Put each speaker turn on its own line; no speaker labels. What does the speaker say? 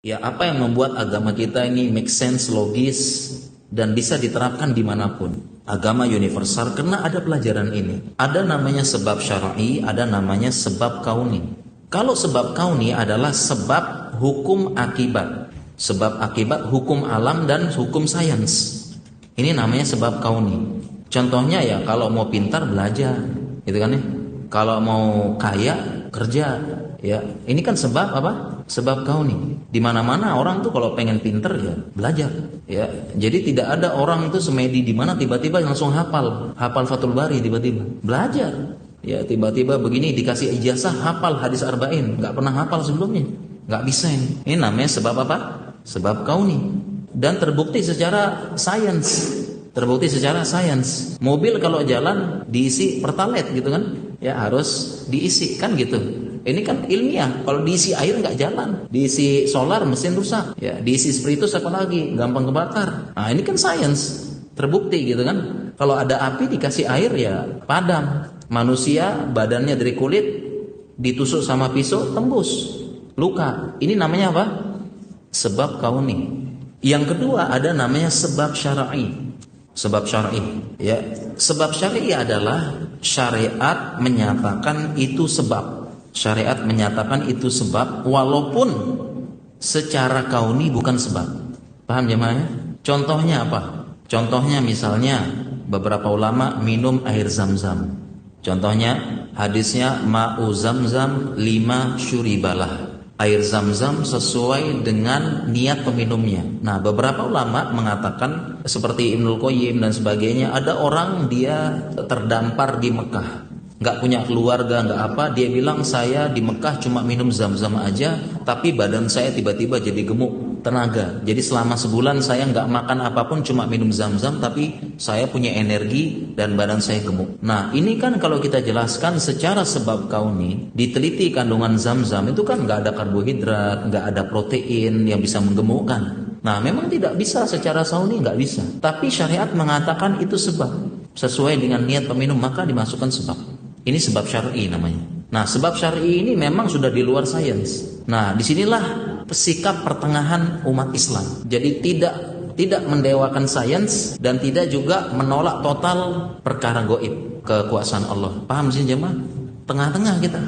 Ya, apa yang membuat agama kita ini make sense, logis, dan bisa diterapkan dimanapun. Agama universal karena ada pelajaran ini. Ada namanya sebab syar'i, ada namanya sebab kauni. Kalau sebab kauni adalah sebab hukum akibat. Sebab akibat hukum alam dan hukum sains. Ini namanya sebab kauni. Contohnya ya, kalau mau pintar belajar, gitu kan ya. Kalau mau kaya kerja, ya. Ini kan sebab apa? Sebab kauni. Di mana-mana orang tuh kalau pengen pinter ya belajar, ya. Jadi tidak ada orang itu semedi di mana tiba-tiba langsung hafal Fathul Bari tiba-tiba. Belajar. Ya, tiba-tiba begini dikasih ijazah hafal hadis arba'in, nggak pernah hafal sebelumnya. Nggak bisa ini. Ini namanya sebab apa? Sebab kauni. Dan terbukti secara sains. Mobil kalau jalan diisi pertalite gitu kan, ya harus diisi kan gitu. Ini kan ilmiah. Kalau diisi air nggak jalan, diisi solar mesin rusak, ya diisi spiritus apalagi gampang kebakar. Nah ini kan sains, terbukti gitu kan. Kalau ada api dikasih air ya padam. Manusia badannya dari kulit ditusuk sama pisau tembus luka. Ini namanya apa? Sebab kauni. Yang kedua ada namanya sebab syar'i. Sebab syar'i, ya. Sebab syar'i adalah syariat menyatakan itu sebab. Syariat menyatakan itu sebab walaupun secara kauni bukan sebab. Paham jemaah? Contohnya apa? Contohnya misalnya beberapa ulama minum air zam-zam. Contohnya hadisnya ma'u zamzam 5 syuribalah. Air zam-zam sesuai dengan niat peminumnya. Nah, beberapa ulama mengatakan seperti Ibnul Qayyim dan sebagainya, ada orang dia terdampar di Mekah, nggak punya keluarga, nggak apa, dia bilang saya di Mekah cuma minum zam-zam aja, tapi badan saya tiba-tiba jadi gemuk, tenaga. Jadi selama sebulan saya nggak makan apapun, cuma minum zam-zam, tapi saya punya energi dan badan saya gemuk. Nah ini kan kalau kita jelaskan secara sebab kauni, diteliti kandungan zam-zam itu kan nggak ada karbohidrat, nggak ada protein yang bisa menggemukkan. Nah memang tidak bisa secara sauni, nggak bisa. Tapi syariat mengatakan itu sebab, sesuai dengan niat peminum maka dimasukkan sebab. Ini sebab syar'i namanya. Nah, sebab syar'i ini memang sudah di luar sains. Nah, disinilah sikap pertengahan umat Islam. Jadi tidak mendewakan sains dan tidak juga menolak total perkara gaib, kekuasaan Allah. Paham sih jemaah? Tengah-tengah kita.